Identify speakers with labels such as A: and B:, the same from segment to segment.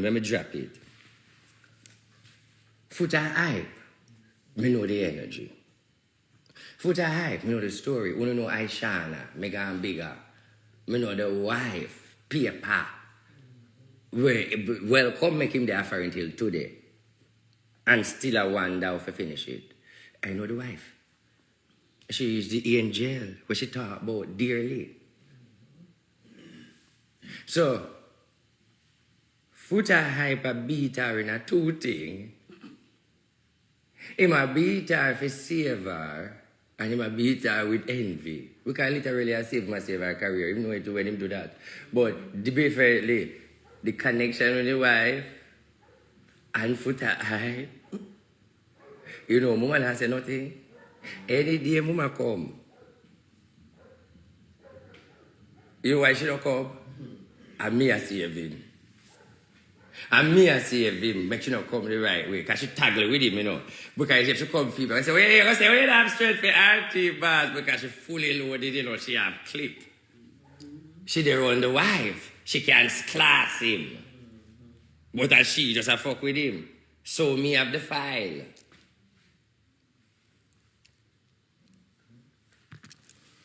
A: let me drop it. Foota hype, me know the energy. Foota hype, me know the story. We know Aishana, Megan Bigger. Me know the wife, Paper. Welcome make him there for until today. And still I wonder how to finish it. I know the wife. She is the angel, what she talk about dearly. So, Foota hype a beat her in a two thing. He might beat her for save her, and he might beat her with envy. We can literally save her career, even though when him do that. But definitely, the connection with the wife and Foota hype, you know, Mama has said nothing. Any day Mama come. You know why she don't come? And me I save him. And me I save him, make she not come the right way. Because she taggle with him, you know. Because if she come people, I say, wait, you say, wait, I'm straight for RT bars. Because she fully loaded, you know, she have clip. She there on the wife. She can't class him. But as she just a fuck with him. So me have the file.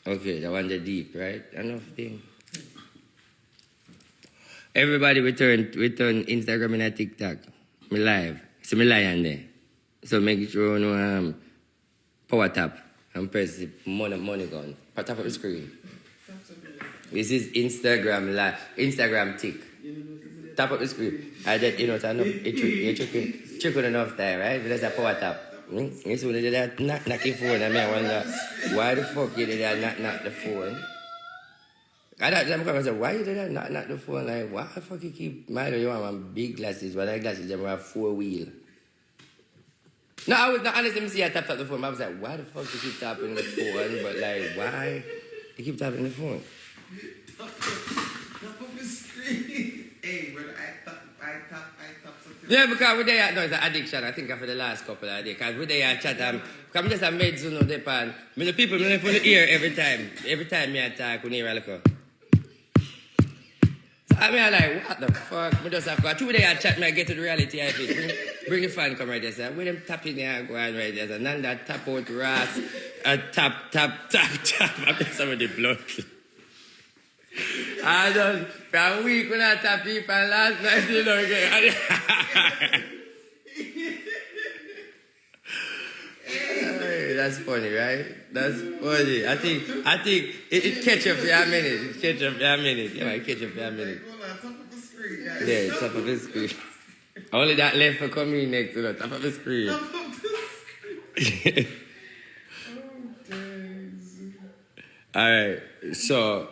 A: Okay, that one the deep, right? Enough thing. Everybody return Instagram and TikTok. Me live. So me live there. So make sure you know power tap and press the money gun. Tap up the screen. This is Instagram live. Instagram tick. Tap up the screen. I did, you know, it's enough. You're checking enough time, right? Because a power tap. You see when they did that knock the phone, and I wonder why the fuck you did that knock the phone. I said, why you did that knock the phone? Like, why the fuck you keep mind you want my big glasses, but that glasses them have 4-wheel. No, I was not honestly see I tapped the phone, but I was like, why the fuck you keep tapping the phone? But like, why you keep tapping the phone?
B: Tap up the screen. Hey, when I tap something.
A: Yeah, because we there, no, it's an addiction, I think, for the last couple of days. Because we there chat, because I'm just a maid, so no, depend. The people, I put the ear every time. Every time I talk, we near look. I mean, I'm like, what the fuck? I just have to, 2 days I chat, I get to the reality of it. Bring the fan come right there, say, where them tapping there, go on right there, say, Nanda tap out Ras, tap. I'm just some of the blood. I done, for a week when I tap people, and last night, you know, again. Hey, that's funny, right? That's funny. I think it catch up for a minute. It catch up for a minute. Yeah, it catch up for a minute.
B: Top of the screen.
A: Yeah, top of the screen. Only that left for coming next to the top of the screen.
B: Top of the screen. Oh, days.
A: All right, so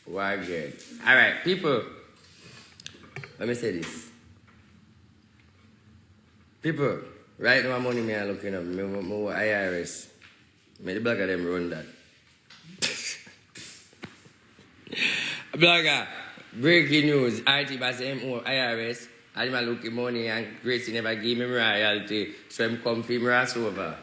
A: we're good. All right, people. Let me say this. People, right now, money me are looking up. Me IRS. Me the blogger them run that. Blogger, breaking news. RT by MO IRS. I did look money and Gracie never give me royalty. So I'm come for him over.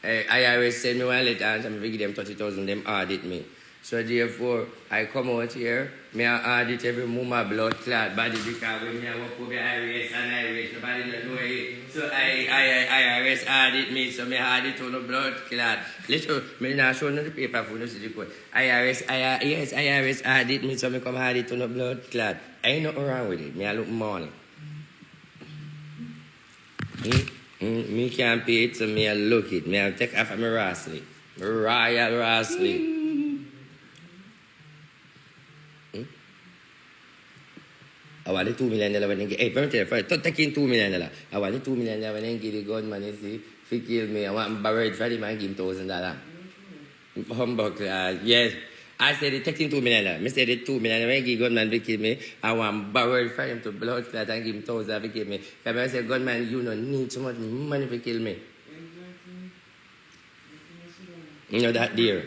A: IRS send me one letter and I'm give them 30,000, them audit me. So therefore, I come out here, me audit every mama blood clot body because when me work for the IRS and IRS, nobody don't know it. So IRS audit me, so me audit on the blood clot. Little, me not show no the paper for no see the code. IRS audit me, so me come audit on the blood clot. Ain't nothing wrong with it. Me I look money. Me can't pay it, so me I look it. Me I take off of my Rastly. Royal Rastly. I want the $2 million when they get. Hey, first, taking $2 million. I want the $2 million when they give the gunman, you see, if he kill me, I want him buried for him and give him $1,000. Humbug, yes. I said they taking $2 million. I said the $2 million when they give gunman to kill me, I want him buried for him to blood clot and give him $1,000 to kill me. Because I said, gunman, you don't need so much money to kill me. You know that dear.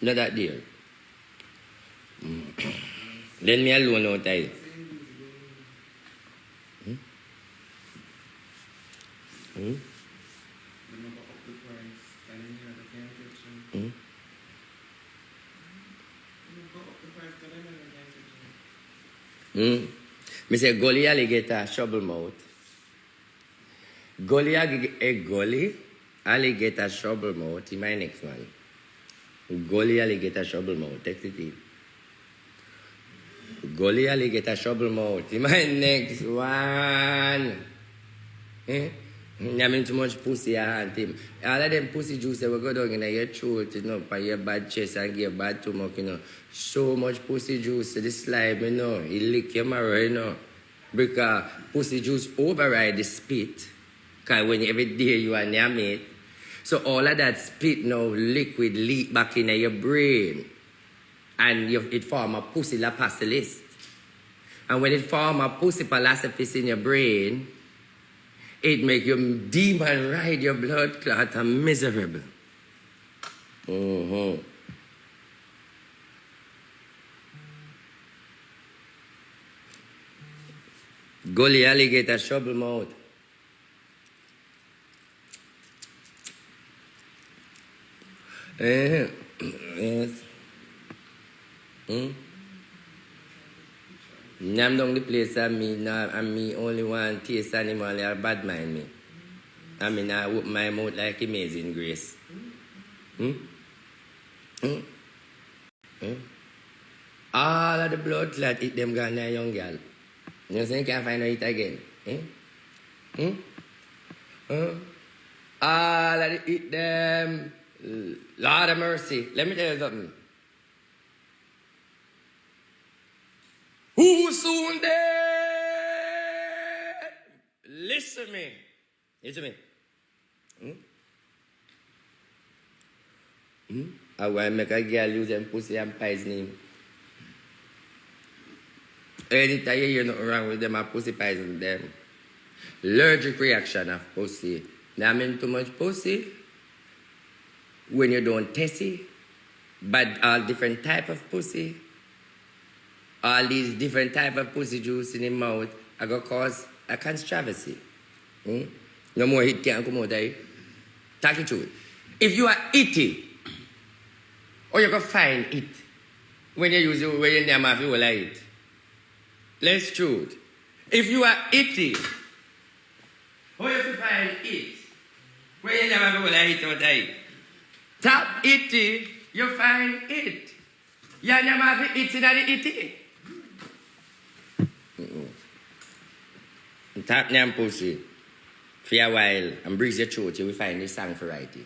A: Not that dear. Let me alone out there. Me say gully alligator shovel mouth. Gully alligator shovel mouth in my next one. Gully alligator shovel mouth. Text it in. Gully alligator shovel mouth in my next one. I mean too much pussy I hunt him. All of them pussy juice that will go down in your throat, you know, by your bad chest and give bad stomach, you know. So much pussy juice to the slime, you know. It lick your marrow, you know. Because pussy juice override the spit. Because when every day you are near mate. So all of that spit now, liquid leak back in your brain. And it form a pussy lapacilist. And when it form a pussy palacifis in your brain, it make your demon ride your blood clot and miserable. Gully alligator shovel mouth. Yes. Nam down the place and me only one taste animal or bad mind me. I mean I open my mouth like Amazing Grace. All of the blood clot eat them gone a young girl. You say you can't find it again. All of the eat them. Lord of mercy. Let me tell you something. Who soon dead? Listen me. Listen me. I want to make a girl use them pussy and poison him. Anytime you hear nothing wrong with them, I pussy poison them. Allergic reaction of pussy. Now I mean too much pussy. When you don't test it, but all different type of pussy, all these different type of pussy juice in the mouth are going to cause a controversy. No more hit can't come out of it. Talk it truth. If you are itty, or you can find it, when you use it, when you name of you will like it. Let's truth. If you are itty, or you can find it, when you name of you will like it out of it. Tap itty, you find it. You never have it in the itty. Tap name pussy for a while and breathe your throat, you will find this song for writing.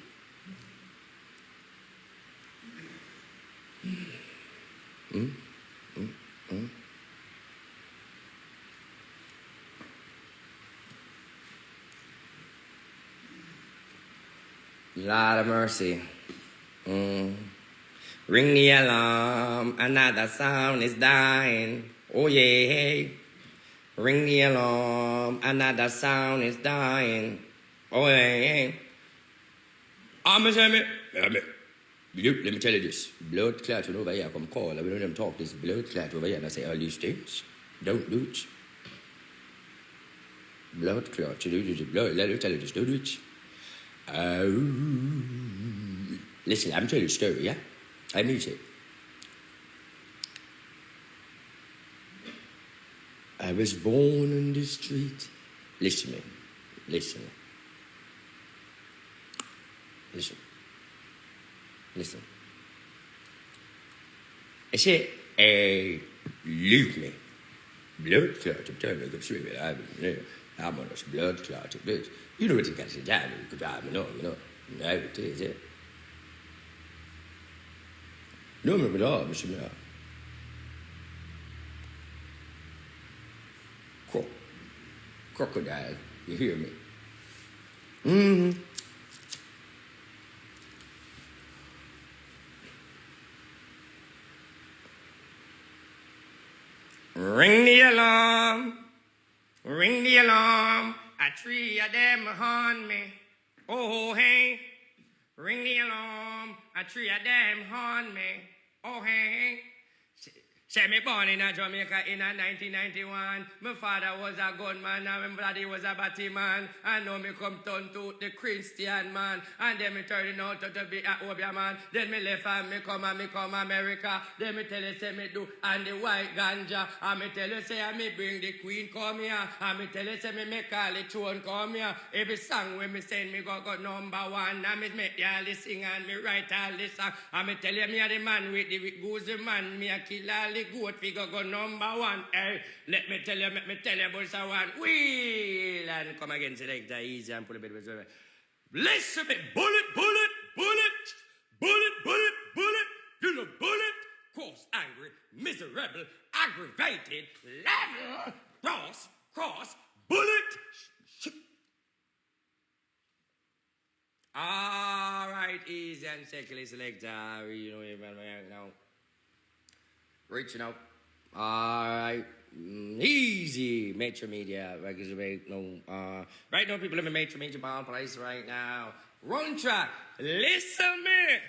A: Lord of mercy. Ring the alarm, another sound is dying. Oh yeah. Ring the alarm, another sound is dying. Oh yeah. Let me tell you this. Blood clot over here come call. I don't them talk this blood clot over here and I say all these things. Don't do it. Blood clot, you do it. Blood, let me tell you this, don't do it. Listen, I'm telling you a story, yeah? I mean it. I was born in the street. Listen, man. Listen. Listen. Listen. I said, leave me. Blood clot, I'm telling you, I'm straight, I'm on this blood clot. You know what you can say, damn, you could have me, you know. I would tell you, no, me all, Mr. Miller. Crocodile, you hear me? Ring the alarm, ring the alarm. A tree of them haunt me. Oh, hey. Ring the alarm. A tree of them haunt me. Oh, hey. Say me born in a Jamaica in a 1991. My father was a gunman and my daddy was a batty man. And now me come turn to the Christian man. And then me turn out to be a Obia man. Then me left and me come America. Then me tell you say me do and the white ganja. And me tell you say me bring the queen come here. And me tell you say me make all the tune come here. Every song when me send me go number one. And me make all the sing and me write all the song. And me tell you me a the man with the goosey man. Me a kill all the good figure go number one. Hey, let me tell you about someone. Wheel and come again, select easy and put a bit of it. Listen me, bullet. You know, bullet, cross, angry, miserable, aggravated, level, cross, bullet. All right, easy and secondly select. You know, now. Reaching out. All right. Easy. Metro Media. Right now, people live in Metro Media Ball Place right now. Run track. Listen me.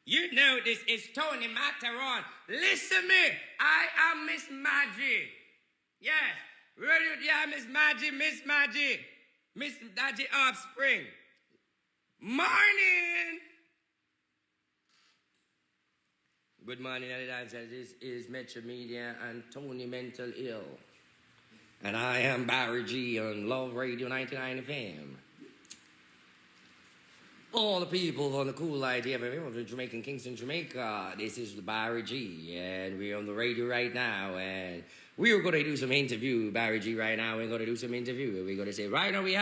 A: You know this is Tony Mataron. Listen me. I am Miss Maggie. Yes. Yeah, Miss Maggie. Miss Daddy Offspring. Morning. Good morning, dancers. This is Metro Media and Tony Mental Ill. And I am Barry G on Love Radio 99 FM. All the people on the cool idea of Jamaican Kingston, Jamaica. This is Barry G, and we're on the radio right now. And we're going to do some interview, Barry G, right now. We're going to do some interview. We're going to say, right now, we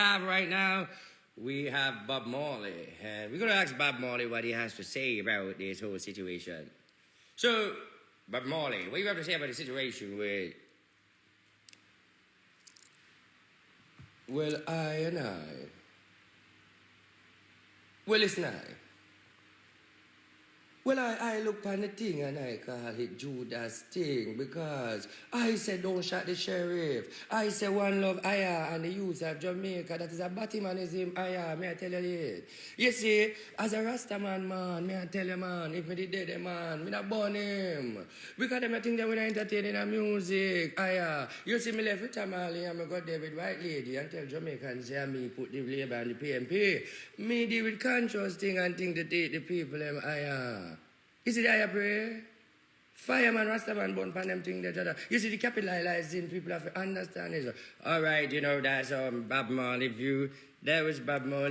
A: have Bob Marley. And we're going to ask Bob Marley what he has to say about this whole situation. So, Bob Marley, what do you have to say about the situation with, well, listen, I look on the thing and I call it Judas thing because I said don't shot the sheriff. I say one love Aya and the youth of Jamaica. That is a Batmanism Aya, may I tell you it. You see, as a Rasta man, may I tell you man, if me the dead man, me not burn him. Because them I think that we not entertaining the music, Aya. You see me left with Tamale and I got there with White Lady and tell Jamaicans say me put the labor and the PMP. Me deal with conscious thing and think to take the people them Aya. You see the higher prayer? Fireman, Rastaman, born pan them thing that. You see the capitalizing people have to understand it. All right, you know, that's Bob Marley view. That was Bob Marley.